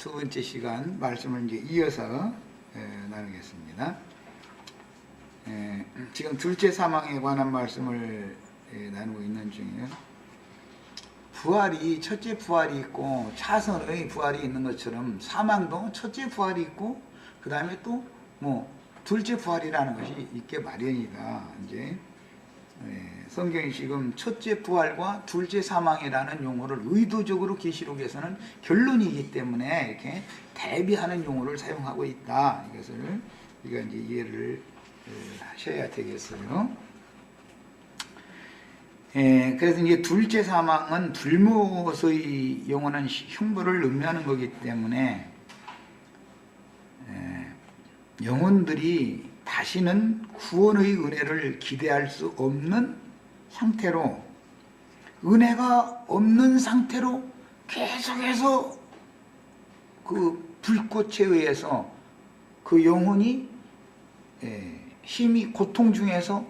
두 번째 시간 말씀을 이제 이어서 나누겠습니다. 지금 둘째 사망에 관한 말씀을 나누고 있는 중이에요. 부활이 첫째 부활이 있고 차선의 부활이 있는 것처럼 사망도 첫째 부활이 있고 그 다음에 또 뭐 둘째 부활이라는 것이 있게 마련이다. 이제 성경이 지금 첫째 부활과 둘째 사망이라는 용어를 의도적으로 계시록에서는 결론이기 때문에 이렇게 대비하는 용어를 사용하고 있다. 이것을 우리가 이제 이해를 하셔야 되겠어요. 그래서 이제 둘째 사망은 불못의 용어는 흉보를 의미하는 거기 때문에 영혼들이 다시는 구원의 은혜를 기대할 수 없는 상태로, 은혜가 없는 상태로 계속해서 그 불꽃에 의해서 그 영혼이 힘이 고통 중에서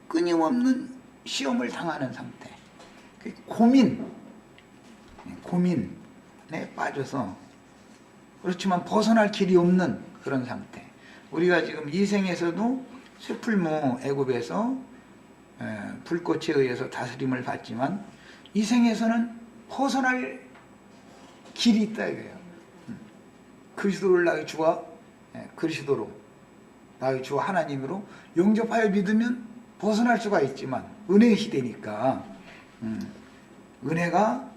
끊임없는 시험을 당하는 상태, 고민에 빠져서 그렇지만 벗어날 길이 없는 그런 상태. 우리가 지금 이 생에서도 쇠풀무 애굽에서 불꽃에 의해서 다스림을 받지만 이 생에서는 벗어날 길이 있다 이거예요. 그리스도를 나의 주와 그리스도로 나의 주와 하나님으로 영접하여 믿으면 벗어날 수가 있지만 은혜의 시대니까 은혜가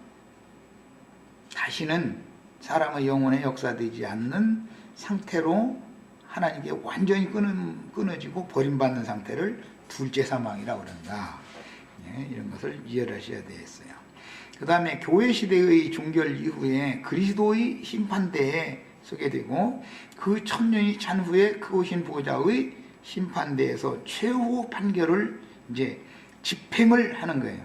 다시는 사람의 영혼에 역사되지 않는 상태로 하나님께 완전히 끊어지고 버림받는 상태를 둘째 사망이라고 그런다. 이런 것을 이해를 하셔야 되겠어요. 그 다음에 교회 시대의 종결 이후에 그리스도의 심판대에 서게 되고 그 천년이 찬 후에 크오신 보좌의 심판대에서 최후 판결을 이제 집행을 하는 거예요.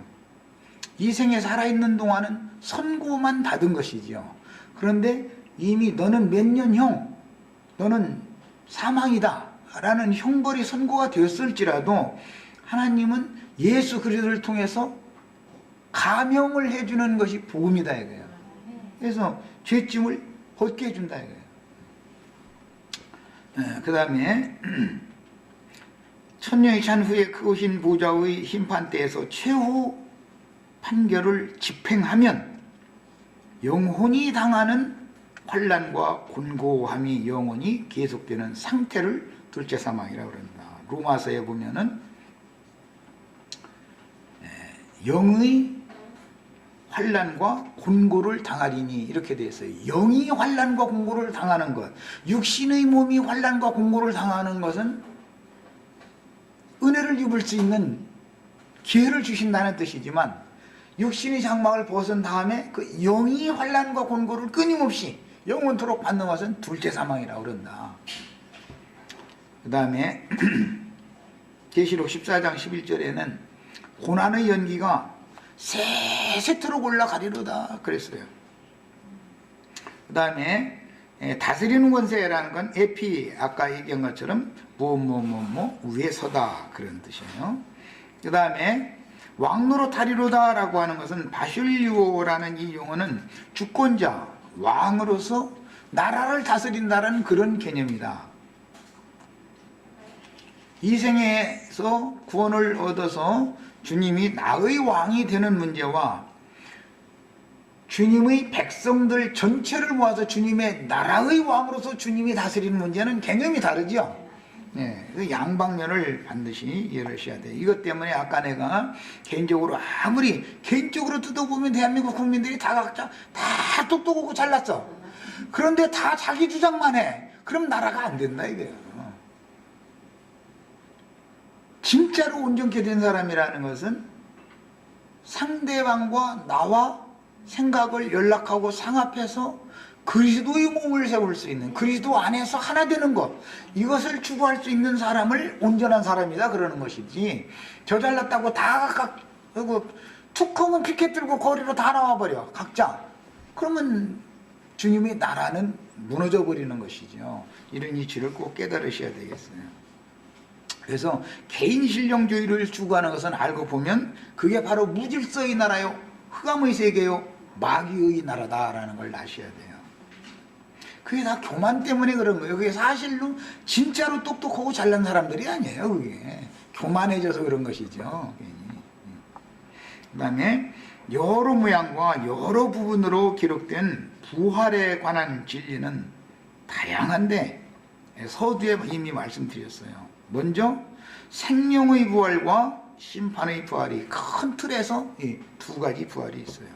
이 생에 살아있는 동안은 선고만 받은 것이지요. 그런데 이미 너는 몇 년형, 너는 사망이다 라는 형벌이 선고가 되었을지라도 하나님은 예수 그리스도를 통해서 감형을 해주는 것이 복음이다 이거예요. 그래서 죄짐을 벗게 해준다 이거예요. 그 다음에 천년이 찬 후에 크오신 보좌의 심판대에서 최후 판결을 집행하면 영혼이 당하는 환난과 곤고함이 영원히 계속되는 상태를 둘째 사망이라고 그런다. 로마서에 보면은 영의 환난과 곤고를 당하리니 이렇게 되어 있어요. 영이 환난과 곤고를 당하는 것, 육신의 몸이 환난과 곤고를 당하는 것은 은혜를 입을 수 있는 기회를 주신다는 뜻이지만 육신의 장막을 벗은 다음에 그 영이 환난과 곤고를 끊임없이 영원토록 받는 것은 둘째 사망이라고 그런다. 그 다음에 계시록 14장 11절에는 고난의 연기가 세세토록 올라가리로다 그랬어요. 그 다음에 다스리는 권세라는 건 에피 아까 얘기한 것처럼 위에 서다 그런 뜻이에요. 그 다음에 왕노로 타리로다 라고 하는 것은 바슐리오라는 이 용어는 주권자, 왕으로서 나라를 다스린다는 그런 개념이다. 이 생에서 구원을 얻어서 주님이 나의 왕이 되는 문제와 주님의 백성들 전체를 모아서 주님의 나라의 왕으로서 주님이 다스리는 문제는 개념이 다르죠. 그 양방면을 반드시 이해를 하셔야 돼요. 이것 때문에 아까 내가 개인적으로 개인적으로 뜯어보면 대한민국 국민들이 다 각자 다 똑똑하고 잘났어. 그런데 다 자기 주장만 해. 그럼 나라가 안 된다 이거예요. 진짜로 온전케 된 사람이라는 것은 상대방과 나와 생각을 연락하고 상합해서 그리스도의 몸을 세울 수 있는, 그리스도 안에서 하나 되는 것, 이것을 추구할 수 있는 사람을 온전한 사람이다 그러는 것이지, 저 잘났다고 다 각각 툭 하면 피켓 들고 거리로 다 나와버려 각자. 그러면 주님의 나라는 무너져 버리는 것이죠. 이런 이치를 꼭 깨달으셔야 되겠어요. 그래서 개인 신령주의를 추구하는 것은 알고 보면 그게 바로 무질서의 나라요, 흑암의 세계요, 마귀의 나라다라는 걸 아셔야 돼요. 그게 다 교만 때문에 그런 거예요. 그게 사실로 진짜로 똑똑하고 잘난 사람들이 아니에요. 그게 교만해져서 그런 것이죠. 그 다음에 여러 모양과 여러 부분으로 기록된 부활에 관한 진리는 다양한데 서두에 이미 말씀드렸어요. 먼저 생명의 부활과 심판의 부활이 큰 틀에서 이 두 가지 부활이 있어요.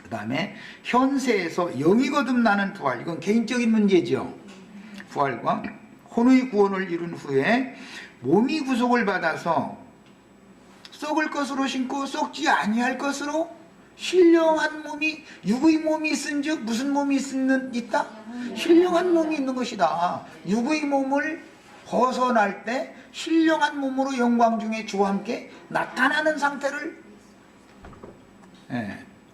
그 다음에 현세에서 영이 거듭나는 부활, 이건 개인적인 문제죠. 부활과 혼의 구원을 이룬 후에 몸이 구속을 받아서 썩을 것으로 신고 썩지 아니할 것으로 신령한 몸이, 육의 몸이 있은즉 무슨 몸이 있다? 신령한 몸이 있는 것이다. 육의 몸을 벗어날 때 신령한 몸으로 영광 중에 주와 함께 나타나는 상태를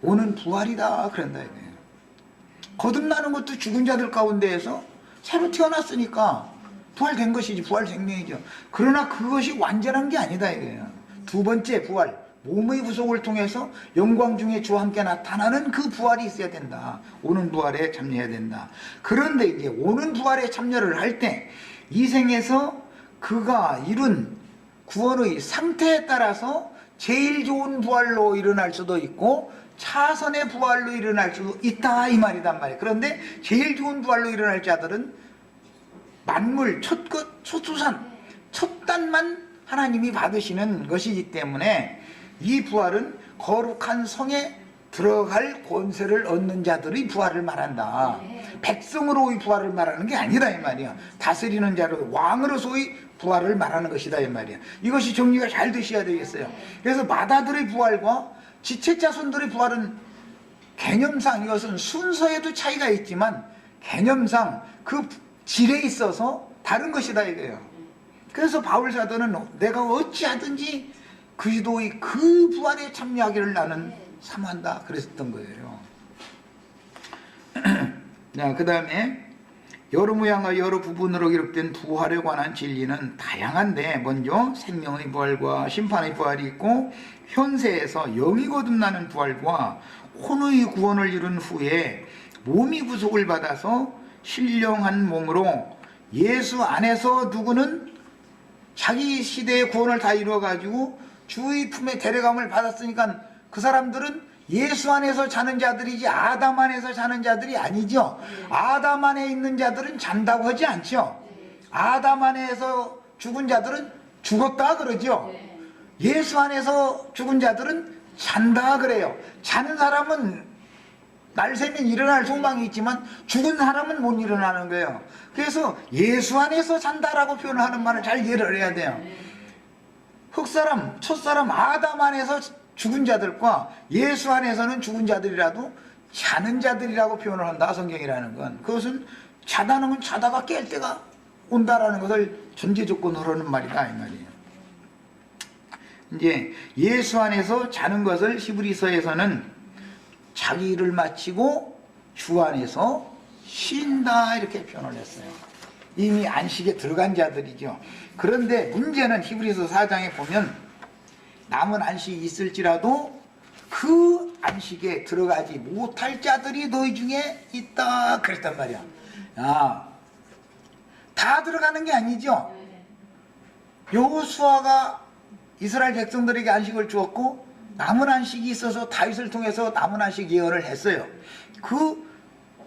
오는 부활이다 그런다 이거예요. 거듭나는 것도 죽은 자들 가운데에서 새로 태어났으니까 부활된 것이지, 부활 생명이죠. 그러나 그것이 완전한 게 아니다 이거예요. 두 번째 부활, 몸의 구속을 통해서 영광 중에 주와 함께 나타나는 그 부활이 있어야 된다. 오는 부활에 참여해야 된다. 그런데 이제 오는 부활에 참여를 할 때 이 생에서 그가 이룬 구원의 상태에 따라서 제일 좋은 부활로 일어날 수도 있고 차선의 부활로 일어날 수도 있다 이 말이단 말이에요. 그런데 제일 좋은 부활로 일어날 자들은 만물 첫수산 첫 단만 하나님이 받으시는 것이기 때문에 이 부활은 거룩한 성에 들어갈 권세를 얻는 자들의 부활을 말한다. 백성으로의 부활을 말하는 게 아니다 이 말이야. 다스리는 자로 왕으로서의 부활을 말하는 것이다 이 말이야. 이것이 정리가 잘 되셔야 되겠어요. 그래서 마다들의 부활과 지체자손들의 부활은 개념상 이것은 순서에도 차이가 있지만 개념상 그 질에 있어서 다른 것이다 이거예요. 그래서 바울 사도는 내가 어찌하든지 그리스도의 그 부활에 참여하기를 나는 사모한다 그랬었던 거예요. 그 다음에 여러 모양과 여러 부분으로 기록된 부활에 관한 진리는 다양한데 먼저 생명의 부활과 심판의 부활이 있고 현세에서 영이 거듭나는 부활과 혼의 구원을 이룬 후에 몸이 구속을 받아서 신령한 몸으로 예수 안에서 누구는 자기 시대의 구원을 다 이루어가지고 주의 품에 데려감을 받았으니까 그 사람들은 예수 안에서 자는 자들이지 아담 안에서 자는 자들이 아니죠. 아담 안에 있는 자들은 잔다고 하지 않죠. 아담 안에서 죽은 자들은 죽었다 그러죠. 예수 안에서 죽은 자들은 잔다 그래요. 자는 사람은 날 새면 일어날 소망이 있지만 죽은 사람은 못 일어나는 거예요. 그래서 예수 안에서 잔다라고 표현하는 말을 잘 이해를 해야 돼요. 흙사람, 첫사람 아담 안에서 죽은 자들과 예수 안에서는 죽은 자들이라도 자는 자들이라고 표현을 한다 성경이라는 건. 그것은 자다는 건 자다가 깰 때가 온다라는 것을 전제 조건으로 하는 말이다 이 말이에요. 이제 예수 안에서 자는 것을 히브리서에서는 자기 일을 마치고 주 안에서 쉰다 이렇게 표현을 했어요. 이미 안식에 들어간 자들이죠. 그런데 문제는 히브리서 4장에 보면 남은 안식이 있을지라도 그 안식에 들어가지 못할 자들이 너희 중에 있다 그랬단 말이야. 다 들어가는 게 아니죠. 여호수아가 이스라엘 백성들에게 안식을 주었고 남은 안식이 있어서 다윗을 통해서 남은 안식 예언을 했어요. 그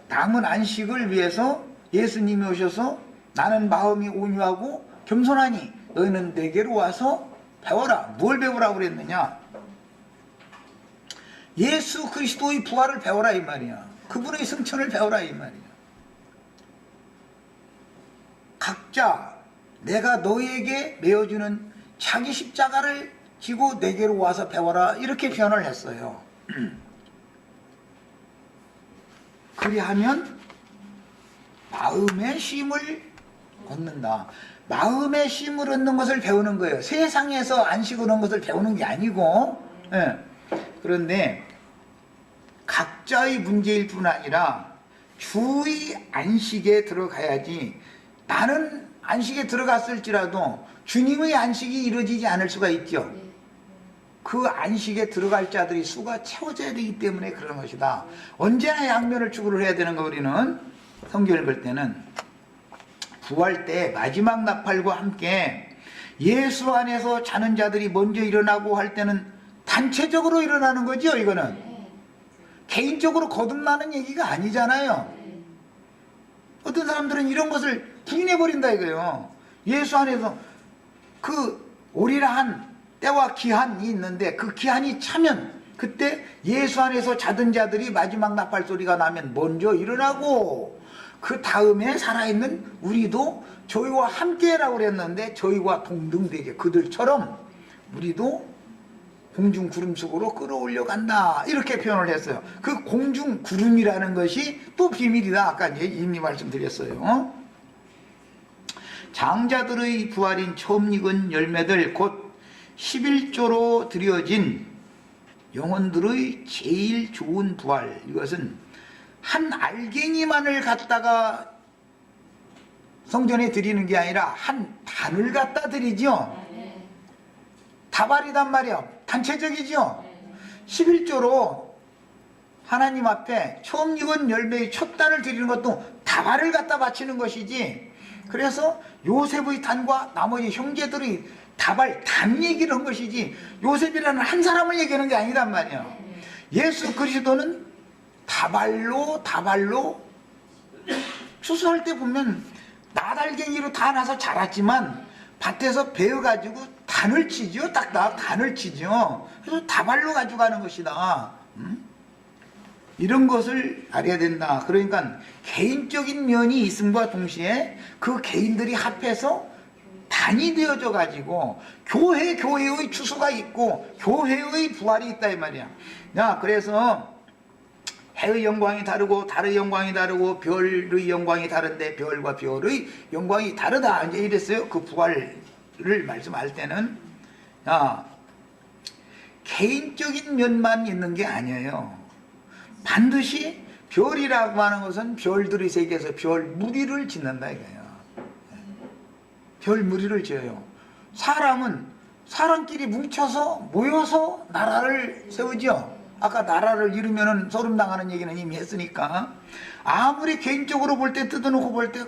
남은 안식을 위해서 예수님이 오셔서 나는 마음이 온유하고 겸손하니 너희는 내게로 와서 배워라. 뭘 배우라고 그랬느냐? 예수 그리스도의 부활을 배워라 이 말이야. 그분의 승천을 배워라 이 말이야. 각자 내가 너희에게 메어주는 자기 십자가를 지고 내게로 와서 배워라 이렇게 표현을 했어요. 그리하면 마음의 쉼을 얻는다. 마음의 쉼을 얻는 것을 배우는 거예요. 세상에서 안식을 얻는 것을 배우는 게 아니고. 그런데 각자의 문제일 뿐 아니라 주의 안식에 들어가야지. 나는 안식에 들어갔을지라도 주님의 안식이 이루어지지 않을 수가 있죠. 그 안식에 들어갈 자들이 수가 채워져야 되기 때문에 그런 것이다. 언제나 양면을 추구를 해야 되는 거 우리는. 성경을 볼 때는 부활 때 마지막 나팔과 함께 예수 안에서 자는 자들이 먼저 일어나고 할 때는 단체적으로 일어나는 거죠. 이거는 개인적으로 거듭나는 얘기가 아니잖아요. 어떤 사람들은 이런 것을 부인해버린다 이거예요. 예수 안에서 그 오리라 한 때와 기한이 있는데 그 기한이 차면 그때 예수 안에서 자던 자들이 마지막 나팔 소리가 나면 먼저 일어나고 그 다음에 살아있는 우리도 저희와 함께라고 그랬는데 저희와 동등되게 그들처럼 우리도 공중 구름 속으로 끌어올려 간다 이렇게 표현을 했어요. 그 공중 구름이라는 것이 또 비밀이다. 아까 이미 말씀드렸어요. 장자들의 부활인 처음 익은 열매들 곧 11조로 드려진 영혼들의 제일 좋은 부활, 이것은 한 알갱이만을 갖다가 성전에 드리는 게 아니라 한 단을 갖다 드리죠. 다발이단 말이야. 단체적이죠. 11조로 하나님 앞에 처음 익은 열매의 첫 단을 드리는 것도 다발을 갖다 바치는 것이지. 그래서 요셉의 단과 나머지 형제들의 다발, 단 얘기를 한 것이지 요셉이라는 한 사람을 얘기하는 게 아니란 말이야. 예수 그리스도는 다발로 추수할 때 보면 나달갱이로 다 나서 자랐지만 밭에서 베어가지고 단을 치죠. 딱딱 단을 치죠. 그래서 다발로 가져가는 것이다. 이런 것을 알아야 된다. 그러니까 개인적인 면이 있음과 동시에 그 개인들이 합해서 단이 되어져 가지고 교회의 추수가 있고 교회의 부활이 있다 이 말이야. 야, 그래서 해의 영광이 다르고 달의 영광이 다르고 별의 영광이 다른데 별과 별의 영광이 다르다 이제 이랬어요. 그 부활을 말씀할 때는 개인적인 면만 있는 게 아니에요. 반드시 별이라고 하는 것은 별들의 세계에서 별 무리를 짓는다 이거예요. 별 무리를 지어요. 사람은 사람끼리 뭉쳐서 모여서 나라를 세우죠. 아까 나라를 이루면은 소름 당하는 얘기는 이미 했으니까. 아무리 개인적으로 볼 때 뜯어놓고 볼 때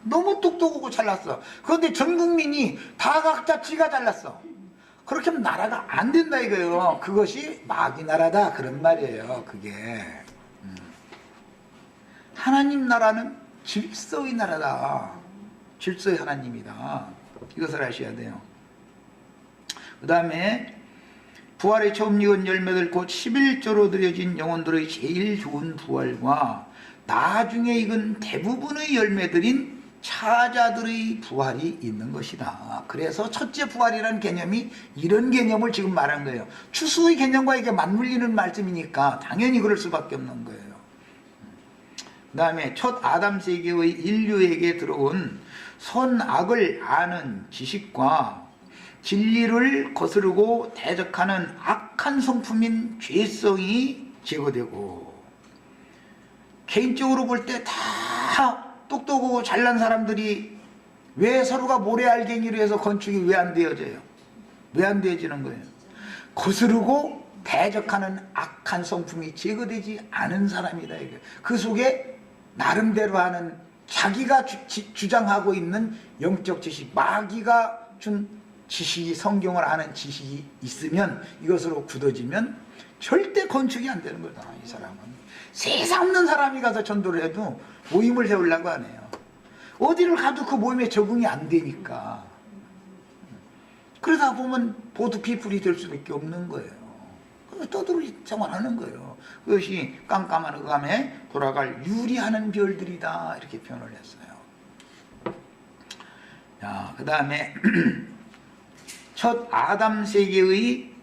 너무 똑똑하고 잘났어. 그런데 전 국민이 다 각자 지가 잘났어. 그렇게 하면 나라가 안 된다 이거예요. 그것이 마귀 나라다 그런 말이에요. 그게 하나님 나라는 질서의 나라다. 질서의 하나님이다. 이것을 아셔야 돼요. 그 다음에 부활의 처음 익은 열매들 곧 11조로 드려진 영혼들의 제일 좋은 부활과 나중에 익은 대부분의 열매들인 차자들의 부활이 있는 것이다. 그래서 첫째 부활이라는 개념이 이런 개념을 지금 말한 거예요. 추수의 개념과 이게 맞물리는 말씀이니까 당연히 그럴 수밖에 없는 거예요. 그 다음에 첫 아담 세계의 인류에게 들어온 선악을 아는 지식과 진리를 거스르고 대적하는 악한 성품인 죄성이 제거되고, 개인적으로 볼 때 다 똑똑하고 잘난 사람들이 왜 서로가 모래알갱이로 해서 건축이 왜 안 되어져요? 왜 안 되어지는 거예요? 거스르고 대적하는 악한 성품이 제거되지 않은 사람이다. 그 속에 나름대로 하는 자기가 주장하고 있는 영적 지식, 마귀가 준 지식이, 성경을 아는 지식이 있으면, 이것으로 굳어지면 절대 건축이 안 되는 거다. 이 사람은 세상 없는 사람이 가서 전도를 해도 모임을 세우려고 안 해요. 어디를 가도 그 모임에 적응이 안 되니까. 그러다 보면 보드피플이 될 수밖에 없는 거예요. 떠들이 생활하는 거예요. 그것이 깜깜한 흑암에 돌아갈 유리하는 별들이다 이렇게 표현을 했어요. 자, 그 다음에 첫 아담 세계의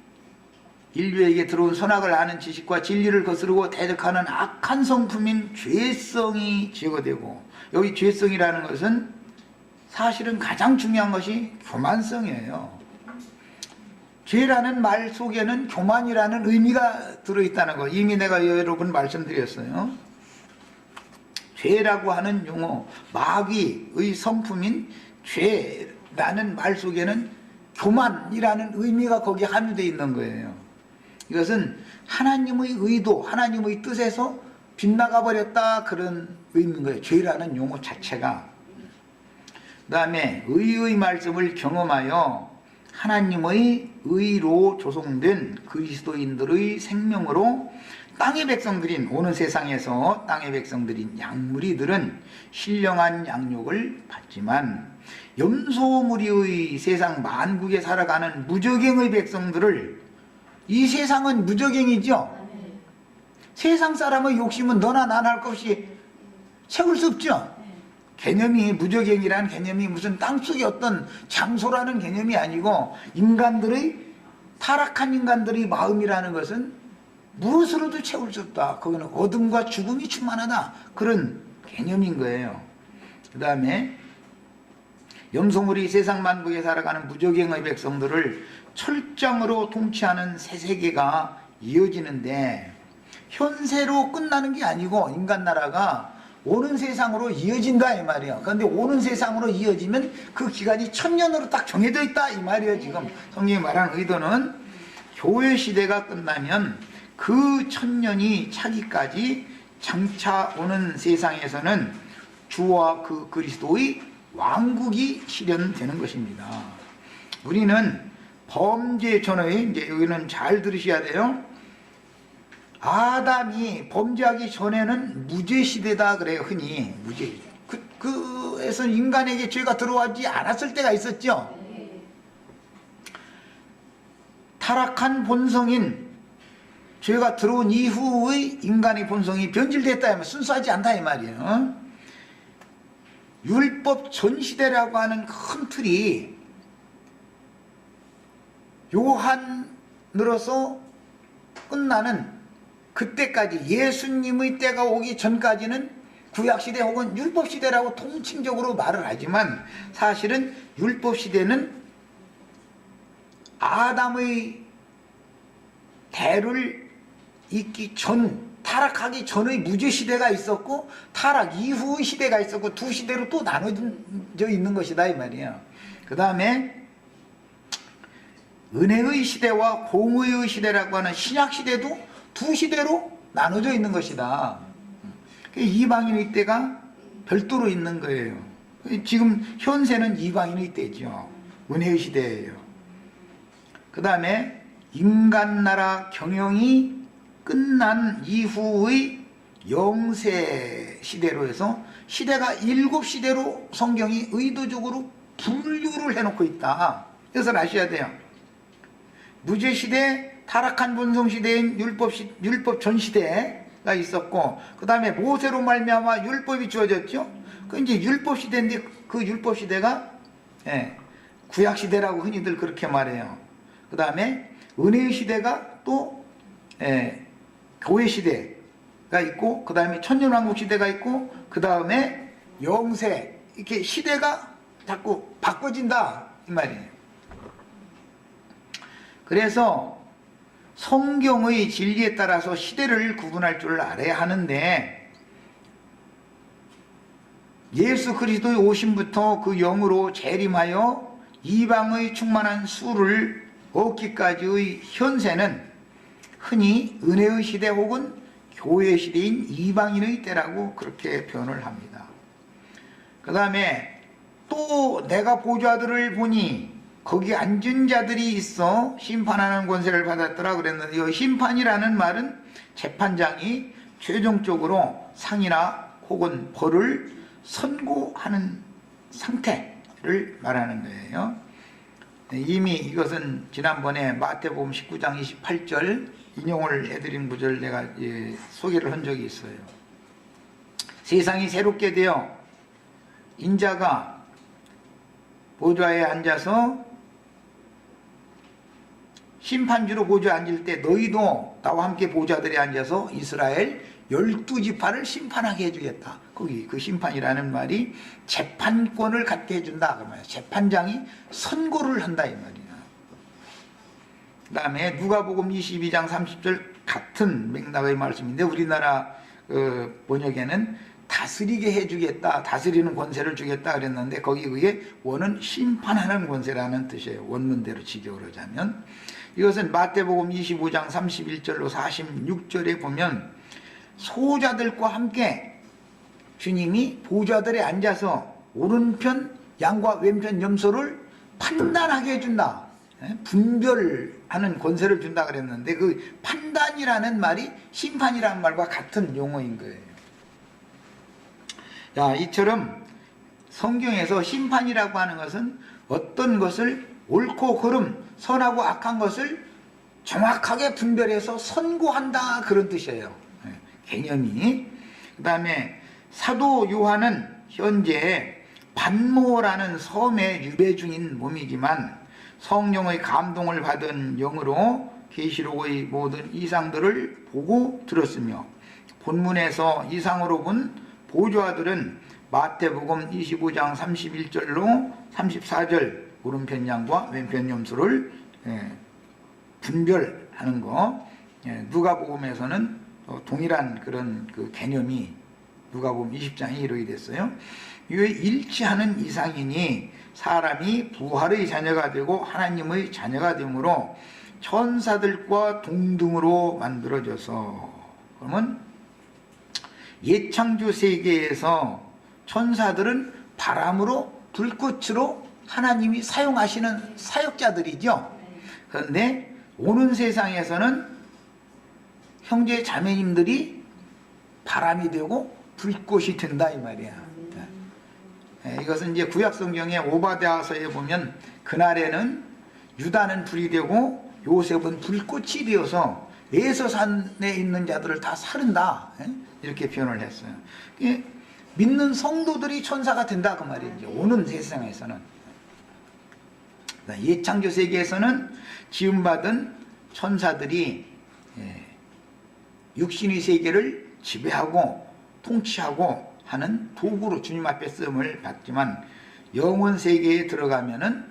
인류에게 들어온 선악을 아는 지식과 진리를 거스르고 대적하는 악한 성품인 죄성이 제거되고, 여기 죄성이라는 것은 사실은 가장 중요한 것이 교만성이에요. 죄라는 말 속에는 교만이라는 의미가 들어있다는 거 이미 내가 여러 번 말씀드렸어요. 죄라고 하는 용어, 마귀의 성품인 죄라는 말 속에는 교만이라는 의미가 거기에 함유되어 있는 거예요. 이것은 하나님의 의도, 하나님의 뜻에서 빗나가 버렸다 그런 의미인 거예요. 죄라는 용어 자체가. 그 다음에 의의 말씀을 경험하여 하나님의 의로 조성된 그리스도인들의 생명으로 땅의 백성들인, 오는 세상에서 땅의 백성들인 양무리들은 신령한 양육을 받지만 염소무리의 세상 만국에 살아가는 무저갱의 백성들을, 이 세상은 무저갱이죠. 세상 사람의 욕심은 너나 나나 할 것 없이 채울 수 없죠. 개념이, 무저갱이라는 개념이 무슨 땅속의 어떤 장소라는 개념이 아니고, 인간들의, 타락한 인간들의 마음이라는 것은 무엇으로도 채울 수 없다. 그거는 어둠과 죽음이 충만하다. 그런 개념인 거예요. 그 다음에 염소물이 세상 만국에 살아가는 무저갱의 백성들을 철장으로 통치하는 새 세계가 이어지는데, 현세로 끝나는 게 아니고 인간 나라가 오는 세상으로 이어진다 이 말이에요. 그런데 오는 세상으로 이어지면 그 기간이 1000년으로 딱 정해져 있다 이 말이에요. 지금 성경이 말하는 의도는 교회 시대가 끝나면 그 1000년이 차기까지 장차 오는 세상에서는 주와 그 그리스도의 왕국이 실현되는 것입니다. 우리는 범죄 전의, 이제 여기는 잘 들으셔야 돼요. 아담이 범죄하기 전에는 무죄시대다 그래요. 흔히 무죄. 그에서 인간에게 죄가 들어오지 않았을 때가 있었죠. 타락한 본성인 죄가 들어온 이후의 인간의 본성이 변질됐다 하면 순수하지 않다 이 말이에요. 율법 전시대라고 하는 큰 틀이 요한으로서 끝나는 그때까지, 예수님의 때가 오기 전까지는 구약시대 혹은 율법시대라고 통칭적으로 말을 하지만, 사실은 율법시대는 아담의 대를 잇기 전, 타락하기 전의 무죄시대가 있었고 타락 이후의 시대가 있었고, 두 시대로 또 나눠져 있는 것이다 이 말이에요. 그 다음에 은혜의 시대와 공의의 시대라고 하는 신약시대도 두 시대로 나눠져 있는 것이다. 이방인의 때가 별도로 있는 거예요. 지금 현세는 이방인의 때죠. 은혜의 시대예요. 그 다음에 인간나라 경영이 끝난 이후의 영세 시대로 해서 시대가 7시대로 성경이 의도적으로 분류를 해놓고 있다. 이것을 아셔야 돼요. 무죄시대, 타락한 본성시대인 율법 전시대가 있었고, 그 다음에 모세로 말미암아 율법이 주어졌죠. 그 이제 율법시대인데 그 율법시대가 구약시대라고 흔히들 그렇게 말해요. 그 다음에 은혜의 시대가 또 교회시대가 있고, 그 다음에 천년왕국시대가 있고, 그 다음에 영세, 이렇게 시대가 자꾸 바꿔진다 이 말이에요. 그래서 성경의 진리에 따라서 시대를 구분할 줄 알아야 하는데, 예수 그리스도의 오심부터 그 영으로 재림하여 이방의 충만한 수를 얻기까지의 현세는 흔히 은혜의 시대 혹은 교회 시대인 이방인의 때라고 그렇게 표현을 합니다. 그 다음에 또 내가 보좌들을 보니 거기 앉은 자들이 있어 심판하는 권세를 받았더라 그랬는데, 이 심판이라는 말은 재판장이 최종적으로 상이나 혹은 벌을 선고하는 상태를 말하는 거예요. 이미 이것은 지난번에 마태복음 19장 28절 인용을 해드린 구절 내가 소개를 한 적이 있어요. 세상이 새롭게 되어 인자가 보좌에 앉아서 심판주로 보좌에 앉을 때 너희도 나와 함께 보좌들에 앉아서 이스라엘 12지파를 심판하게 해주겠다. 거기 그 심판이라는 말이 재판권을 갖게 해준다 그 말이야. 재판장이 선고를 한다 이 말이야. 그 다음에 누가복음 22장 30절 같은 맥락의 말씀인데, 우리나라 번역에는 다스리게 해주겠다, 다스리는 권세를 주겠다 그랬는데, 거기 의해 원은 심판하는 권세라는 뜻이에요. 원문대로 직역을 하자면. 이것은 마태복음 25장 31절로 46절에 보면 소자들과 함께 주님이 보좌들에 앉아서 오른편 양과 왼편 염소를 판단하게 해준다. 분별하는 권세를 준다 그랬는데 그 판단이라는 말이 심판이라는 말과 같은 용어인 거예요. 자, 이처럼 성경에서 심판이라고 하는 것은 어떤 것을 옳고 그름, 선하고 악한 것을 정확하게 분별해서 선고한다 그런 뜻이에요. 개념이. 그 다음에 사도 요한은 현재 반모라는 섬에 유배 중인 몸이지만 성령의 감동을 받은 영으로 계시록의 모든 이상들을 보고 들었으며 본문에서 이상으로 본 보좌들은 마태복음 25장 31절로 34절 오른편 양과 왼편 염소를 분별하는 거. 누가복음에서는 동일한 그런 그 개념이 누가복음 20장에 이르게 됐어요. 이에 일치하는 이상이니 사람이 부활의 자녀가 되고 하나님의 자녀가 되므로 천사들과 동등으로 만들어져서, 그러면 옛창조 세계에서 천사들은 바람으로 불꽃으로 하나님이 사용하시는 사역자들이죠. 그런데 오는 세상에서는 형제 자매님들이 바람이 되고 불꽃이 된다 이 말이야. 이것은 이제 구약성경의 오바댜서에 보면 그날에는 유다는 불이 되고 요셉은 불꽃이 되어서 에서산에 있는 자들을 다 사른다 이렇게 표현을 했어요. 믿는 성도들이 천사가 된다 그 말이에요. 오는 세상에서는. 옛창조 세계에서는 지음받은 천사들이 육신의 세계를 지배하고 통치하고 하는 도구로 주님 앞에 쓰임을 받지만 영원 세계에 들어가면은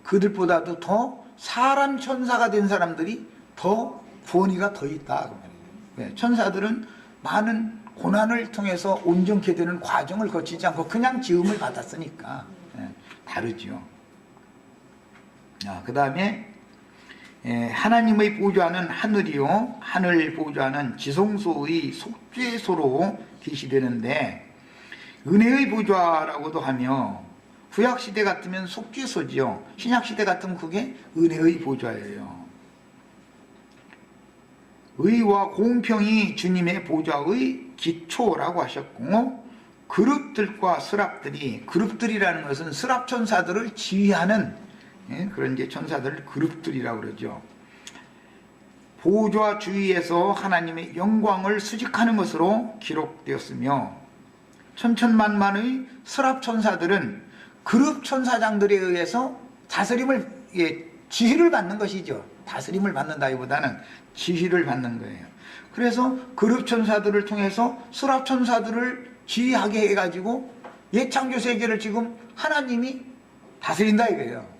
그들보다도 더 사람 천사가 된 사람들이 더 권위가 더 있다 그 말이에요. 천사들은 많은 고난을 통해서 온전케 되는 과정을 거치지 않고 그냥 지음을 받았으니까 다르죠. 그 다음에 하나님의 보좌는 하늘이요 하늘 보좌는 지성소의 속죄소로 계시되는데 은혜의 보좌라고도 하며 구약시대 같으면 속죄소지요. 신약시대 같으면 그게 은혜의 보좌예요. 의와 공평이 주님의 보좌의 기초라고 하셨고 그룹들과 스랍들이, 그룹들이라는 것은 스랍천사들을 지휘하는 그런 이제 천사들 그룹들이라고 그러죠. 보좌 주위에서 하나님의 영광을 수직하는 것으로 기록되었으며 천천만만의 스랍천사들은 그룹 천사장들에 의해서 다스림을 지휘를 받는 것이죠. 다스림을 받는다기보다는 지휘를 받는 거예요. 그래서 그룹 천사들을 통해서 스랍 천사들을 지휘하게 해가지고 옛창조 세계를 지금 하나님이 다스린다 이거예요.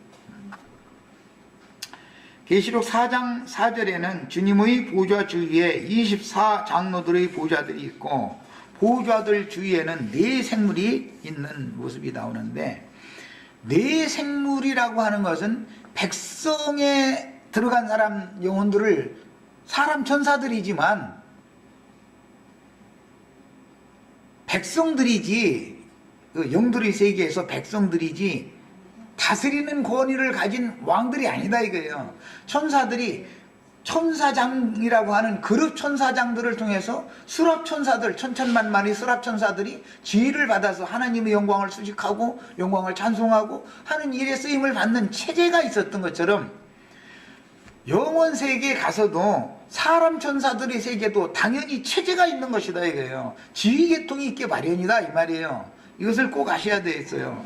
계시록 4장 4절에는 주님의 보좌 주위에 24장로들의 보좌들이 있고 보좌들 주위에는 4생물이 있는 모습이 나오는데 4생물이라고 하는 것은 백성에 들어간 사람 영혼들을 사람 천사들이지만 백성들이지, 그 영들의 세계에서 백성들이지 다스리는 권위를 가진 왕들이 아니다 이거예요. 천사들이 천사장이라고 하는 그룹 천사장들을 통해서 수랍 천사들, 천천만만의 수랍 천사들이 지휘를 받아서 하나님의 영광을 수식하고 영광을 찬송하고 하는 일에 쓰임을 받는 체제가 있었던 것처럼 영원 세계에 가서도 사람 천사들의 세계도 당연히 체제가 있는 것이다 이거예요. 지휘 계통이 있게 마련이다 이 말이에요. 이것을 꼭 아셔야 되겠어요.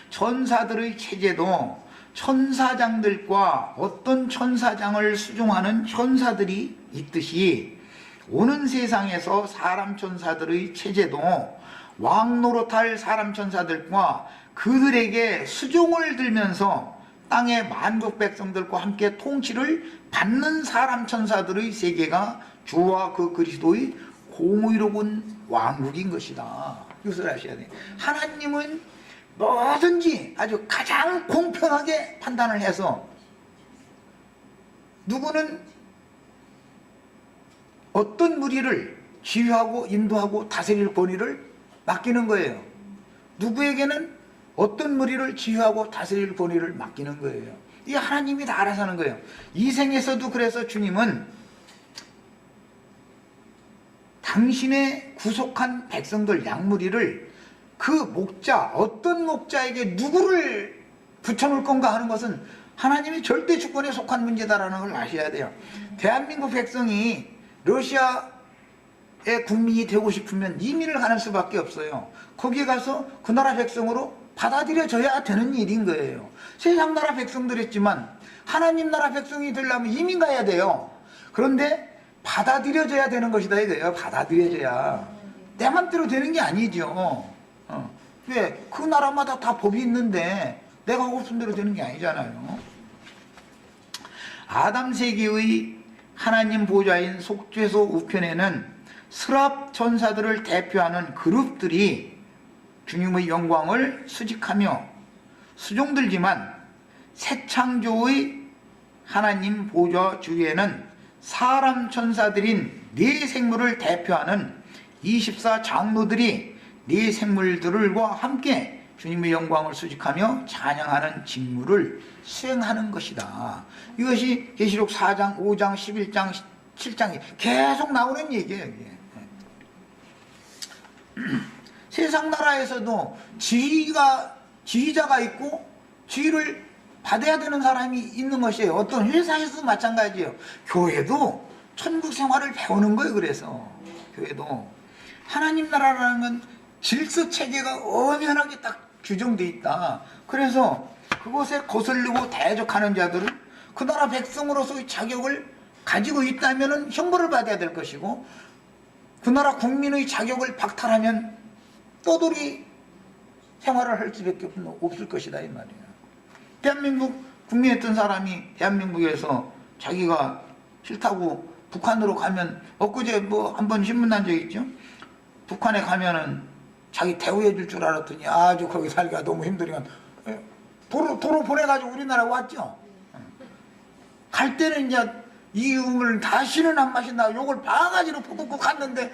천사들의 체제도 천사장들과 어떤 천사장을 수종하는 천사들이 있듯이 오는 세상에서 사람 천사들의 체제도 왕 노릇할 사람 천사들과 그들에게 수종을 들면서 땅의 만국 백성들과 함께 통치를 받는 사람 천사들의 세계가 주와 그 그리스도의 공의로운 왕국인 것이다. 이것을 아셔야 돼요. 하나님은 뭐든지 아주 가장 공평하게 판단을 해서 누구는 어떤 무리를 지휘하고 인도하고 다스릴 권위를 맡기는 거예요. 누구에게는 어떤 무리를 지휘하고 다스릴 권위를 맡기는 거예요. 이 하나님이 다 알아서 하는 거예요. 이 생에서도 그래서 주님은 당신의 구속한 백성들 양무리를 그 목자, 어떤 목자에게 누구를 붙여놓을 건가 하는 것은 하나님이 절대 주권에 속한 문제다라는 걸 아셔야 돼요. 대한민국 백성이 러시아의 국민이 되고 싶으면 이민을 가는 수밖에 없어요. 거기에 가서 그 나라 백성으로 받아들여져야 되는 일인 거예요. 세상 나라 백성들이었지만 하나님 나라 백성이 되려면 이민 가야 돼요. 그런데 받아들여져야 되는 것이다 이거예요. 받아들여져야. 내 맘대로 되는 게 아니죠. 왜? 그 나라마다 다 법이 있는데 내가 하고 싶은 대로 되는 게 아니잖아요. 아담 세계의 하나님 보좌인 속죄소 우편에는 스랍 천사들을 대표하는 그룹들이 주님의 영광을 수직하며 수종들지만 새 창조의 하나님 보좌 주위에는 사람 천사들인 네 생물을 대표하는 24 장로들이 네 생물들과 함께 주님의 영광을 수직하며 찬양하는 직무를 수행하는 것이다. 이것이 계시록 4장, 5장, 11장, 7장이 계속 나오는 얘기예요. 이게. 세상 나라에서도 지휘자가 있고 지휘를 받아야 되는 사람이 있는 것이에요. 어떤 회사에서도 마찬가지예요. 교회도 천국 생활을 배우는 거예요. 그래서 교회도 하나님 나라라는 건 질서 체계가 엄연하게 딱 규정돼 있다. 그래서 그것에 거슬리고 대적하는 자들은 그 나라 백성으로서의 자격을 가지고 있다면 형벌을 받아야 될 것이고, 그 나라 국민의 자격을 박탈하면 떠돌이 생활을 할 수밖에 없을 것이다 이 말이에요. 대한민국 국민이었던 사람이 대한민국에서 자기가 싫다고 북한으로 가면, 엊그제 뭐 한번 신문 난 적 있죠. 북한에 가면은 자기 대우해 줄 줄 알았더니 아주 거기 살기가 너무 힘들으면 도로 보내가지고 우리나라 왔죠. 갈 때는 이제 이음을 다시는 안 마신다 욕을 바가지로 퍼붓고 갔는데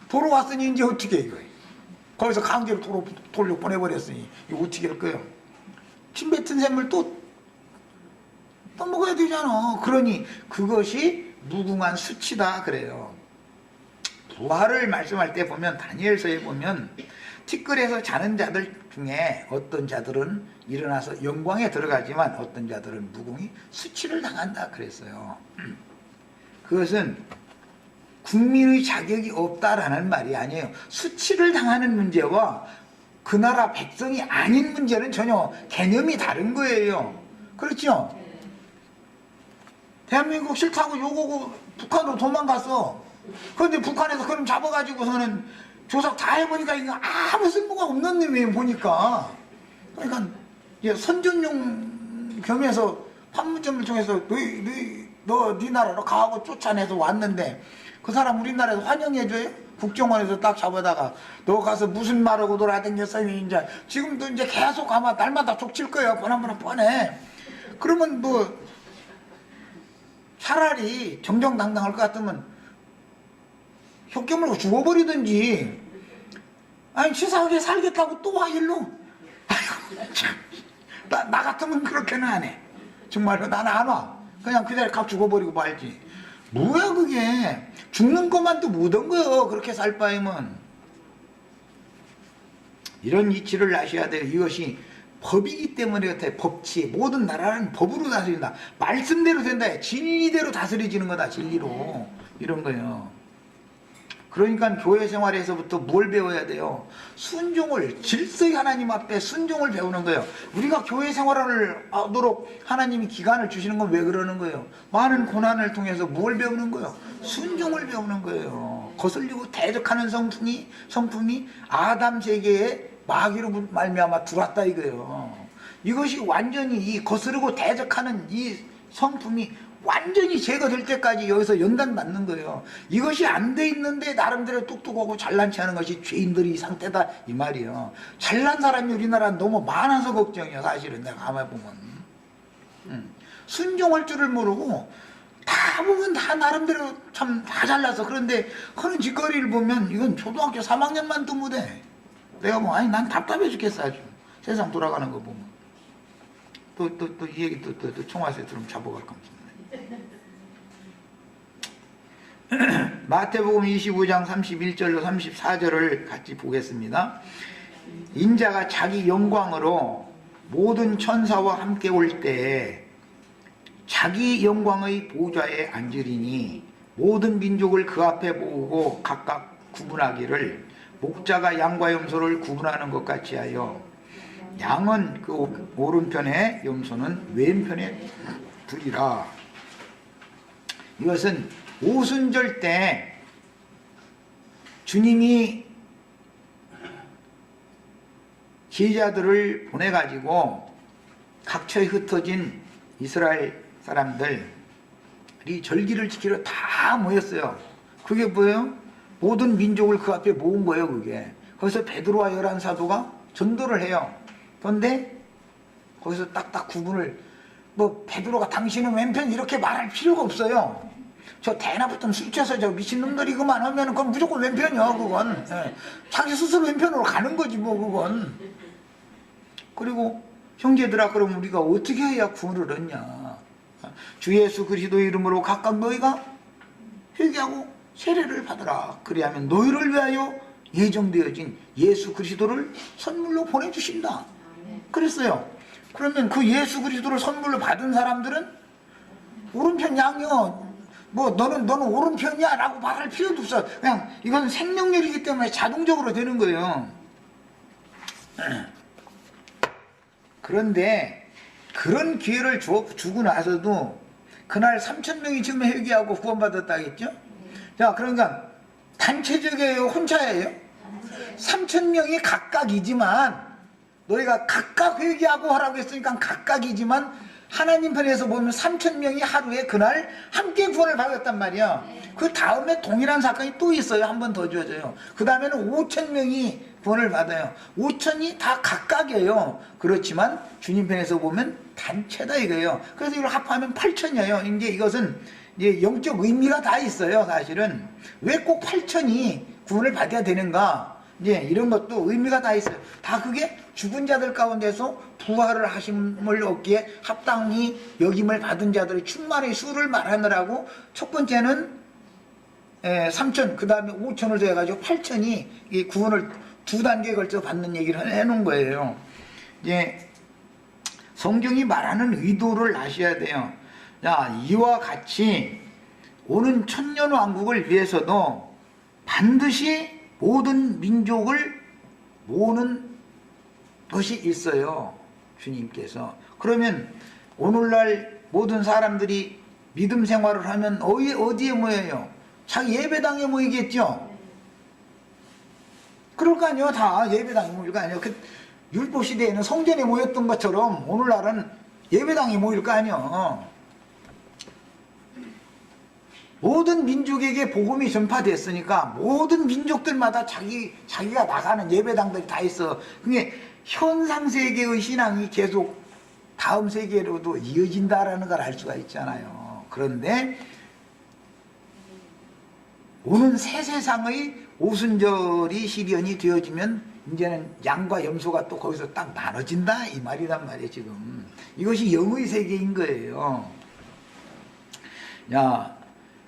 도로 왔으니 이제 어떻게 해 이거예요. 거기서 강제로 도로 돌려 보내버렸으니 이거 어떻게 할 거예요. 침 뱉은 샘을 또 먹어야 되잖아. 그러니 그것이 무궁한 수치다 그래요. 부활을 말씀할 때 보면 다니엘서에 보면 티끌에서 자는 자들 중에 어떤 자들은 일어나서 영광에 들어가지만 어떤 자들은 무궁히 수치를 당한다 그랬어요. 그것은 국민의 자격이 없다라는 말이 아니에요. 수치를 당하는 문제와 그 나라 백성이 아닌 문제는 전혀 개념이 다른 거예요. 그렇죠? 대한민국 싫다고 욕하고 북한으로 도망갔어. 그런데 북한에서 그럼 잡아가지고서는 조사 다 해보니까 이거 아무 쓸모가 없는 놈이에요 보니까. 그러니까 이제 선전용 겸해서 판문점을 통해서 네 나라로 가고 쫓아내서 왔는데 그 사람 우리나라에서 환영해줘요? 국정원에서 딱 잡아다가 너 가서 무슨 말하고 돌아다녔어요? 이제 지금도 이제 계속 아마 날마다 족칠 거예요. 뻔해. 그러면 뭐 차라리 정정당당할 것 같으면 혁경 물고 죽어버리든지, 아니 치사하게 살겠다고 또 와 일로. 아이고 참, 나 같으면 그렇게는 안 해. 정말로 나는 안 와. 그냥 그 자리에 각 죽어버리고 말지. 뭐야 그게. 죽는 것만도 못한 거예요. 그렇게 살 바에는. 이런 이치를 아셔야 돼요. 이것이 법이기 때문에 그렇다. 법치. 모든 나라는 법으로 다스린다. 말씀대로 된다. 진리대로 다스려지는 거다. 진리로. 이런 거예요. 그러니까 교회 생활에서부터 뭘 배워야 돼요? 순종을, 질서의 하나님 앞에 순종을 배우는 거예요. 우리가 교회 생활을 하도록 하나님이 기간을 주시는 건 왜 그러는 거예요? 많은 고난을 통해서 뭘 배우는 거예요? 순종을 배우는 거예요. 거슬리고 대적하는 성품이 아담 세계에 마귀로 말미암아 들어왔다 이거예요. 이것이 완전히 이 거스르고 대적하는 이 성품이 완전히 제거될 때까지 여기서 연단 받는 거예요. 이것이 안 돼 있는데 나름대로 뚝뚝하고 잘난 체 하는 것이 죄인들이 상태다 이 말이에요. 잘난 사람이 우리나라는 너무 많아서 걱정이야. 사실은 내가 가만히 보면 순종할 줄을 모르고 다 보면 다 나름대로 참 다 잘나서 그런데 하는 짓거리를 보면 이건 초등학교 3학년만도 못해. 내가 뭐 아니 난 답답해 죽겠어 아주. 세상 돌아가는 거 보면 또 이 얘기 또 총화세 들으면 잡아갈 겁니다. 마태복음 25장 31절로 34절을 같이 보겠습니다. 인자가 자기 영광으로 모든 천사와 함께 올 때에 자기 영광의 보좌에 앉으리니 모든 민족을 그 앞에 모으고 각각 구분하기를 목자가 양과 염소를 구분하는 것 같이 하여 양은 그 오른편에 염소는 왼편에 두리라. 이것은 오순절 때 주님이 제자들을 보내가지고 각처에 흩어진 이스라엘 사람들이 절기를 지키러 다 모였어요. 그게 뭐예요? 모든 민족을 그 앞에 모은 거예요. 그게. 거기서 베드로와 11사도가 전도를 해요. 그런데 거기서 딱딱 구분을, 뭐 베드로가 당신은 왼편 이렇게 말할 필요가 없어요. 저 대나 붙은 술 취해서 저 미친놈들이 그만 하면 그건 무조건 왼편이야. 그건 자기 스스로 왼편으로 가는 거지 뭐 그건. 그리고 형제들아, 그럼 우리가 어떻게 해야 구원을 얻냐? 주 예수 그리스도 이름으로 각각 너희가 회개하고 세례를 받으라. 그리하면 너희를 위하여 예정되어진 예수 그리스도를 선물로 보내주신다. 그랬어요. 그러면 그 예수 그리스도를 선물로 받은 사람들은 오른편 양이요, 뭐 너는 오른편이야 라고 말할 필요도 없어. 그냥 이건 생명력이기 때문에 자동적으로 되는 거예요. 그런데 그런 기회를 주고 나서도 그날 3,000명이 지금 회개하고 구원받았다겠죠? 자, 그러니까 단체적이에요, 혼자예요? 3,000명이 각각이지만, 너희가 각각 회개하고 하라고 했으니까 각각이지만 하나님 편에서 보면 3,000명이 하루에 그날 함께 구원을 받았단 말이야. 그 다음에 동일한 사건이 또 있어요. 한 번 더 주어져요. 그 다음에는 5,000명이 구원을 받아요. 5,000이 다 각각이에요. 그렇지만 주님 편에서 보면 단체다 이거예요. 그래서 이걸 합하면 8,000이에요. 이제 이것은 이제 영적 의미가 다 있어요. 사실은 왜 꼭 8,000이 구원을 받아야 되는가? 이제 이런 것도 의미가 다 있어요. 다 그게 죽은 자들 가운데서 부활을 하심을 얻기에 합당히 여김을 받은 자들의 충만의 수를 말하느라고 첫 번째는 3,000, 그 다음에 5,000을 더해가지고 8,000이 이 구원을 두 단계에 걸쳐 받는 얘기를 해놓은 거예요. 이제 성경이 말하는 의도를 아셔야 돼요. 자, 이와 같이 오는 천년왕국을 위해서도 반드시 모든 민족을 모으는 것이 있어요. 주님께서. 그러면 오늘날 모든 사람들이 믿음 생활을 하면 어디에 모여요? 자기 예배당에 모이겠죠? 그럴 거 아니에요. 다 예배당에 모일 거 아니에요. 그 율법시대에는 성전에 모였던 것처럼 오늘날은 예배당에 모일 거 아니에요. 모든 민족에게 복음이 전파됐으니까 모든 민족들마다 자기가 나가는 예배당들이 다 있어. 그게 현상세계의 신앙이 계속 다음 세계로도 이어진다라는 걸 알 수가 있잖아요. 그런데 오는 새 세상의 오순절이 실현이 되어지면 이제는 양과 염소가 또 거기서 딱 나눠진다 이 말이란 말이에요. 지금 이것이 영의 세계인 거예요. 야,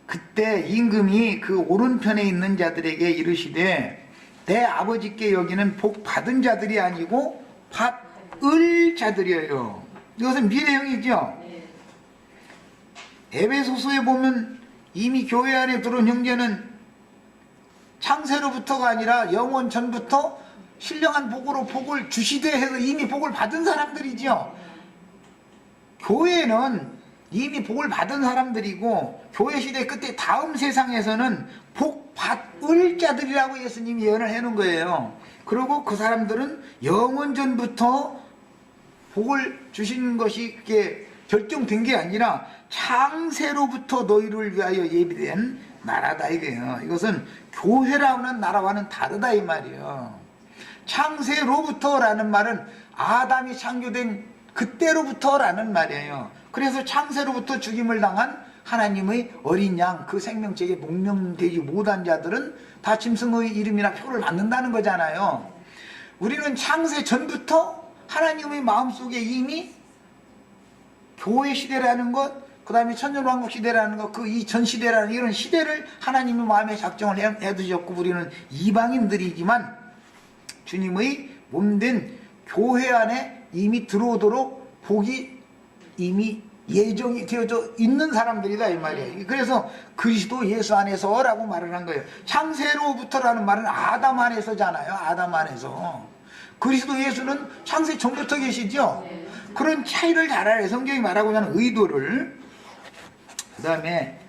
그때 임금이 그 오른편에 있는 자들에게 이르시되 내 아버지께 여기는 복 받은 자들이 아니고 받을 자들이에요. 이것은 미래형이죠. 에베소서에 보면 이미 교회 안에 들어온 형제는 창세로부터가 아니라 영원 전부터 신령한 복으로 복을 주시되 해서 이미 복을 받은 사람들이죠. 교회는 이미 복을 받은 사람들이고 교회 시대 끝에 다음 세상에서는 복 받을 자들이라고 예수님이 예언을 해놓은 거예요. 그리고 그 사람들은 영원 전부터 복을 주신 것이 이렇게 결정된 게 아니라 창세로부터 너희를 위하여 예비된 나라다 이거예요. 이것은 교회라는 나라와는 다르다 이 말이에요. 창세로부터라는 말은 아담이 창조된 그때로부터라는 말이에요. 그래서 창세로부터 죽임을 당한 하나님의 어린 양, 그 생명책에 목명되지 못한 자들은 다 짐승의 이름이나 표를 받는다는 거잖아요. 우리는 창세 전부터 하나님의 마음속에 이미 교회 시대라는 것, 그 다음에 천년왕국 시대라는 것, 그 이전 시대라는 이런 시대를 하나님의 마음에 작정을 해두셨고, 우리는 이방인들이지만 주님의 몸된 교회 안에 이미 들어오도록 복이 이미 예정이 되어져 있는 사람들이다 이 말이에요. 그래서 그리스도 예수 안에서라고 말을 한 거예요. 창세로부터라는 말은 아담 안에서잖아요. 아담 안에서. 그리스도 예수는 창세 전부터 계시죠. 그런 차이를 잘 알아요. 성경이 말하고자 하는 의도를. 그 다음에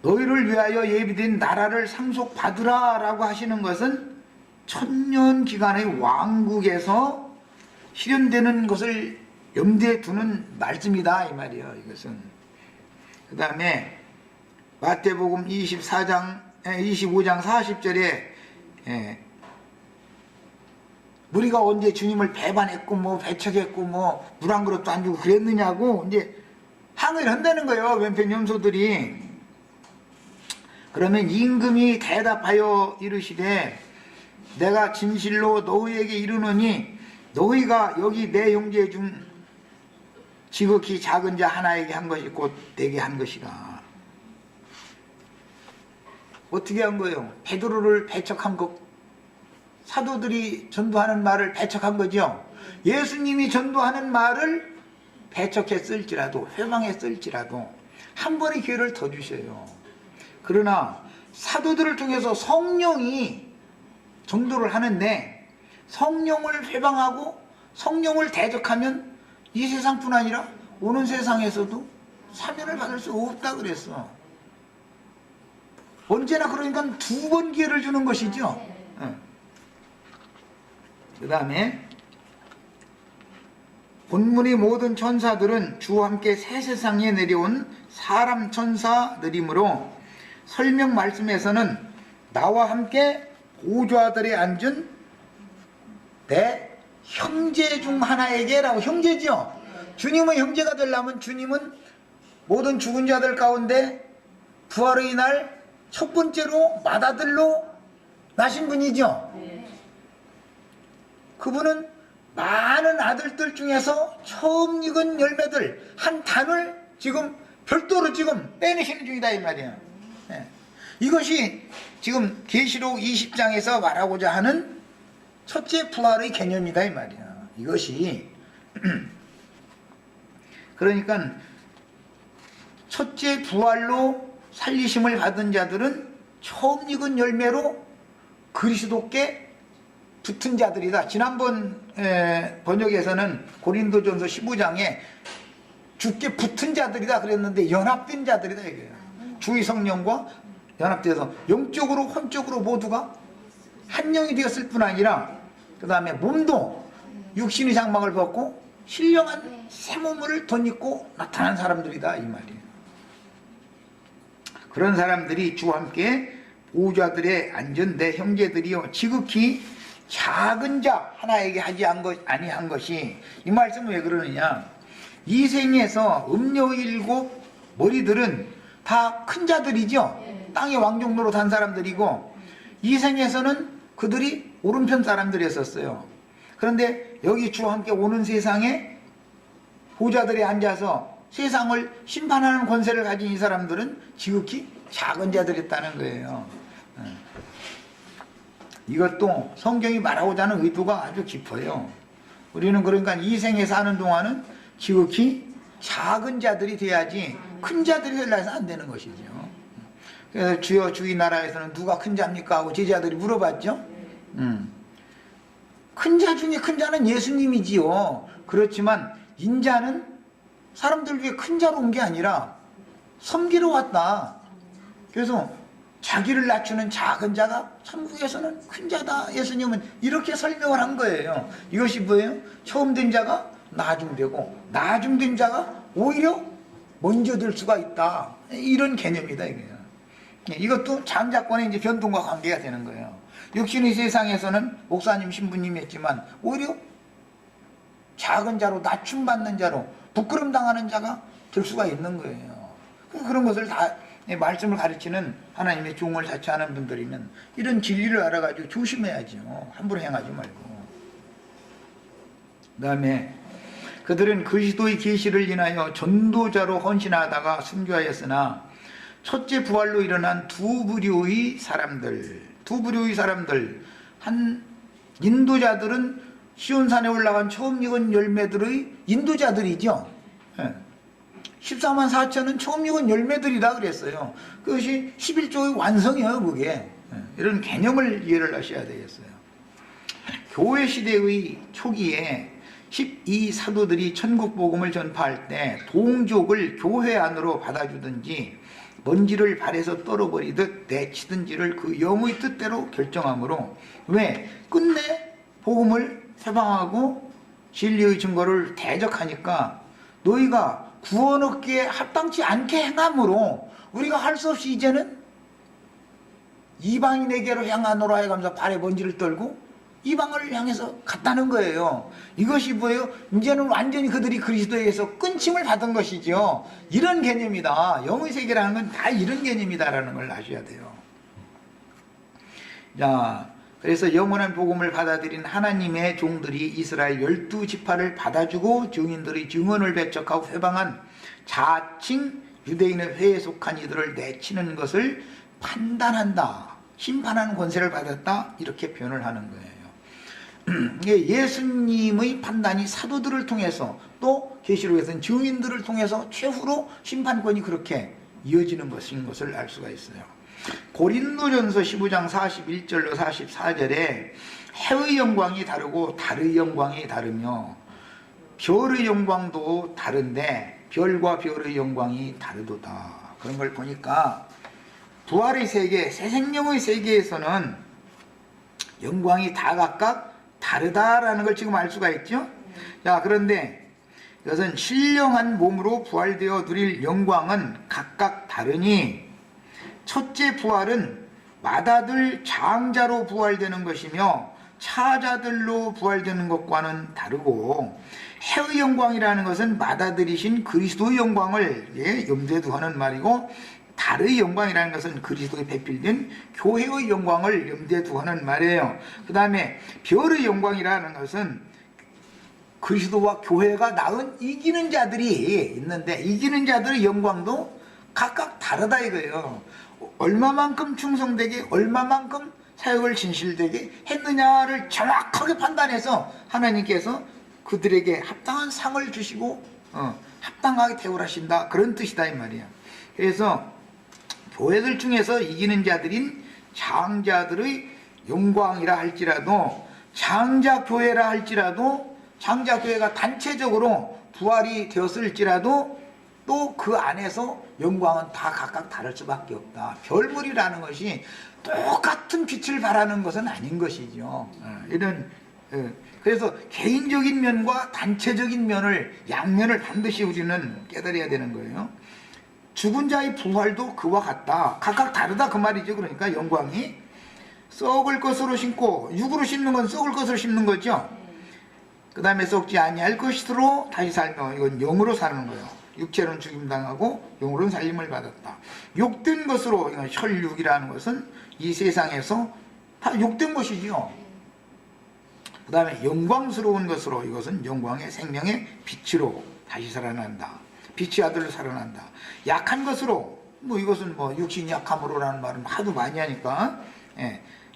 너희를 위하여 예비된 나라를 상속받으라 라고 하시는 것은 천년 기간의 왕국에서 실현되는 것을 염두에 두는 말씀이다 이 말이에요. 이것은. 그 다음에 마태복음 25장 40절에 우리가 언제 주님을 배반했고 뭐 배척했고 뭐 물 한 그릇도 안 주고 그랬느냐고 이제 항의를 한다는 거예요. 왼편 염소들이. 그러면 임금이 대답하여 이르시되 내가 진실로 너희에게 이르노니 너희가 여기 내 형제 중 지극히 작은 자 하나에게 한 것이 곧 내게 한 것이라. 어떻게 한 거예요? 베드로를 배척한 것. 사도들이 전도하는 말을 배척한 거죠. 예수님이 전도하는 말을 배척했을지라도 회방했을지라도 한 번의 기회를 더 주셔요. 그러나 사도들을 통해서 성령이 전도를 하는데 성령을 회방하고 성령을 대적하면 이 세상뿐 아니라 오는 세상에서도 사면을 받을 수 없다 그랬어. 언제나 그러니까 두 번 기회를 주는 것이죠. 그 다음에 본문의 모든 천사들은 주와 함께 새 세상에 내려온 사람 천사들이므로 설명 말씀에서는 나와 함께 보좌들에 앉은 내 형제 중 하나에게 라고. 형제죠. 주님의 형제가 되려면 주님은 모든 죽은 자들 가운데 부활의 날 첫 번째로 맏아들로 나신 분이죠. 그분은 많은 아들들 중에서 처음 익은 열매들 한 단을 지금 별도로 지금 빼내시는 중이다 이 말이에요. 이것이 지금 계시록 20장에서 말하고자 하는 첫째 부활의 개념이다 이 말이야. 이것이 그러니까 첫째 부활로 살리심을 받은 자들은 처음 익은 열매로 그리스도께 붙은 자들이다. 지난번 번역에서는 고린도전서 15장에 주께 붙은 자들이다 그랬는데 연합된 자들이다 이거예요. 주의 성령과 연합돼서 영적으로 혼적으로 모두가 한 영이 되었을 뿐 아니라 그 다음에 몸도 육신의 장막을 벗고 신령한 새 몸을 덧입고 나타난 사람들이다 이 말이에요. 그런 사람들이 주와 함께 보좌들에 앉은 내 형제들이요 지극히 작은 자 하나에게 하지 아니한 것이. 이 말씀은 왜 그러느냐, 이 생에서 음녀 일곱 머리들은 다 큰 자들이죠. 땅의 왕족 노릇한 사람들이고 이 생에서는 그들이 오른편 사람들이었어요. 그런데 여기 주와 함께 오는 세상에 보좌들에 앉아서 세상을 심판하는 권세를 가진 이 사람들은 지극히 작은 자들이었다는 거예요. 이것도 성경이 말하고자 하는 의도가 아주 깊어요. 우리는 그러니까 이 생에 사는 동안은 지극히 작은 자들이 돼야지 큰 자들이 되려 해서 안 되는 것이죠. 그래서 주여 주의 나라에서는 누가 큰 자입니까? 하고 제자들이 물어봤죠. 큰 자 중에 큰 자는 예수님이지요. 그렇지만 인자는 사람들 위해 큰 자로 온 게 아니라 섬기러 왔다. 그래서 자기를 낮추는 작은 자가 천국에서는 큰 자다. 예수님은 이렇게 설명을 한 거예요. 이것이 뭐예요? 처음 된 자가 나중되고 나중된 자가 오히려 먼저 될 수가 있다. 이런 개념이다 이거예요. 이것도 장자권의 이제 변동과 관계가 되는 거예요. 육신의 세상에서는 목사님 신부님이 했지만 오히려 작은 자로 낮춤받는 자로 부끄럼 당하는 자가 될 수가 있는 거예요. 그런 것을 다 말씀을 가르치는 하나님의 종을 자처하는 분들이면 이런 진리를 알아가지고 조심해야죠. 함부로 행하지 말고. 그 다음에 그들은 그리스도의 계시를 인하여 전도자로 헌신하다가 순교하였으나 첫째 부활로 일어난 두 부류의 사람들, 한 인도자들은 시온산에 올라간 처음 익은 열매들의 인도자들이죠. 14만 4천은 처음 익은 열매들이라 그랬어요. 그것이 11조의 완성이에요, 그게. 이런 개념을 이해를 하셔야 되겠어요. 교회 시대의 초기에 12 사도들이 천국 복음을 전파할 때 동족을 교회 안으로 받아주든지 먼지를 발에서 떨어버리듯 내치든지를 그 영의 뜻대로 결정하므로, 왜? 끝내 복음을 회방하고 진리의 증거를 대적하니까 너희가 구원 얻기에 합당치 않게 행함으로 우리가 할 수 없이 이제는 이방인에게로 향하노라 하여가면서 발에 먼지를 떨고 이방을 향해서 갔다는 거예요. 이것이 뭐예요? 이제는 완전히 그들이 그리스도에게서 끊침을 받은 것이죠. 이런 개념이다. 영의 세계라는 건 다 이런 개념이다라는 걸 아셔야 돼요. 자, 그래서 영원한 복음을 받아들인 하나님의 종들이 이스라엘 12지파를 받아주고 증인들의 증언을 배척하고 회방한 자칭 유대인의 회에 속한 이들을 내치는 것을 판단한다. 심판하는 권세를 받았다. 이렇게 표현을 하는 거예요. 예수님의 판단이 사도들을 통해서 또 계시록에서는 증인들을 통해서 최후로 심판권이 그렇게 이어지는 것인 것을 알 수가 있어요. 고린도전서 15장 41절로 44절에 해의 영광이 다르고 달의 영광이 다르며 별의 영광도 다른데 별과 별의 영광이 다르도다. 그런 걸 보니까 부활의 세계, 새 생명의 세계에서는 영광이 다 각각 다르다라는 걸 지금 알 수가 있죠. 자, 그런데 이것은 신령한 몸으로 부활되어 누릴 영광은 각각 다르니 첫째 부활은 맏아들 장자로 부활되는 것이며 차자들로 부활되는 것과는 다르고, 해의 영광이라는 것은 맏아들이신 그리스도의 영광을 염두에 두는 말이고, 달의 영광이라는 것은 그리스도에 배필된 교회의 영광을 염두에 두는 말이에요. 그 다음에 별의 영광이라는 것은 그리스도와 교회가 낳은 이기는 자들이 있는데, 이기는 자들의 영광도 각각 다르다 이거예요. 얼마만큼 충성되게, 얼마만큼 사역을 진실되게 했느냐를 정확하게 판단해서 하나님께서 그들에게 합당한 상을 주시고 합당하게 대우하신다, 그런 뜻이다 이 말이야. 그래서 교회들 중에서 이기는 자들인 장자들의 영광이라 할지라도, 장자교회라 할지라도, 장자교회가 단체적으로 부활이 되었을지라도 또 그 안에서 영광은 다 각각 다를 수밖에 없다. 별물이라는 것이 똑같은 빛을 발하는 것은 아닌 것이죠. 이런, 그래서 개인적인 면과 단체적인 면을, 양면을 반드시 우리는 깨달아야 되는 거예요. 죽은 자의 부활도 그와 같다. 각각 다르다 그 말이죠. 그러니까 영광이 썩을 것으로 심고, 육으로 심는 건 썩을 것으로 심는 거죠. 그 다음에 썩지 아니할 것으로 다시 살며, 이건 영으로 사는 거예요. 육체로는 죽임당하고 영으로는 살림을 받았다. 욕된 것으로, 이건 혈육이라는 것은 이 세상에서 다 욕된 것이죠. 그 다음에 영광스러운 것으로, 이것은 영광의 생명의 빛으로 다시 살아난다. 빛의 아들로 살아난다. 약한 것으로, 이것은 육신이 약함으로라는 말은 하도 많이 하니까,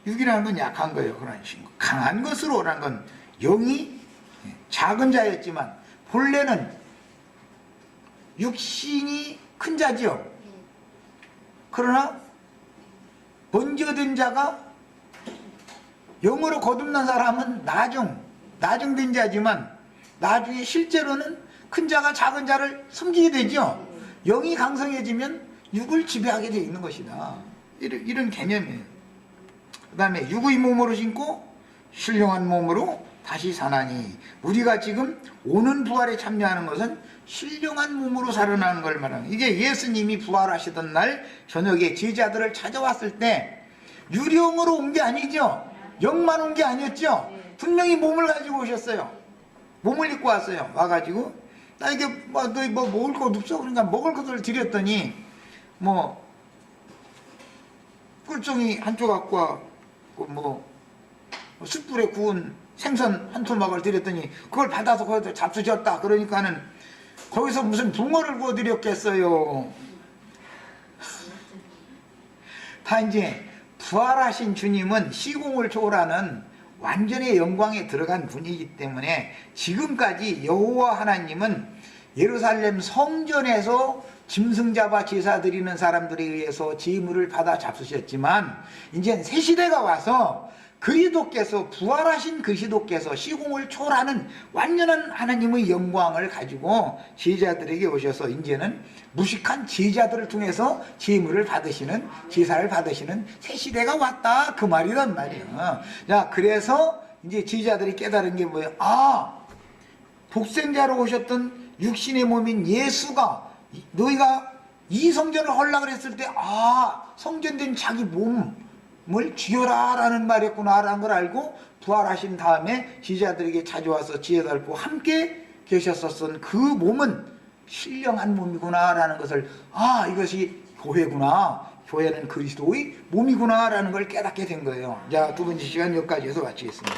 육이라는 건 약한 거예요. 그러나 강한 것으로라는 건 영이 작은 자였지만 본래는 육신이 큰 자지요. 그러나 번져된 자가, 영으로 거듭난 사람은 나중된 자지만 나중에 실제로는 큰 자가 작은 자를 섬기게 되죠. 영이 강성해지면 육을 지배하게 되어 있는 것이다. 이런 개념이에요. 그 다음에 육의 몸으로 신고 신령한 몸으로 다시 사나니, 우리가 지금 오는 부활에 참여하는 것은 신령한 몸으로 살아나는 걸 말하는, 이게 예수님이 부활하시던 날 저녁에 제자들을 찾아왔을 때 유령으로 온 게 아니죠. 영만 온 게 아니었죠. 분명히 몸을 가지고 오셨어요. 몸을 입고 왔어요. 와가지고 나에게 너희 먹을 것 없어? 그러니까 먹을 것을 드렸더니 꿀송이 한쪽 갖고 와, 숯불에 구운 생선 한 토막을 드렸더니 그걸 받아서 거기서 잡수셨다. 그러니까는 거기서 무슨 붕어를 구워드렸겠어요. 다 이제 부활하신 주님은 시공을 초월하는 완전의 영광에 들어간 분이기 때문에 지금까지 여호와 하나님은 예루살렘 성전에서 짐승 잡아 제사 드리는 사람들에 의해서 제물을 받아 잡수셨지만 이제 새 시대가 와서 그리스도께서 부활하신 그리스도께서 시공을 초월하는 완전한 하나님의 영광을 가지고 제자들에게 오셔서 이제는 무식한 제자들을 통해서 제물을 받으시는 제사를 받으시는 새 시대가 왔다 그 말이란 말이에요. 자, 그래서 이제 제자들이 깨달은 게 뭐예요? 독생자로 오셨던 육신의 몸인 예수가 너희가 이 성전을 헐락을 했을 때 성전된 자기 몸을 쥐어라 라는 말이었구나 라는 걸 알고 부활하신 다음에 제자들에게 찾아와서 지혜달고 함께 계셨었던 그 몸은 신령한 몸이구나 라는 것을 이것이 교회구나, 교회는 그리스도의 몸이구나 라는 걸 깨닫게 된 거예요. 자, 두 번째 시간 여기까지 해서 마치겠습니다.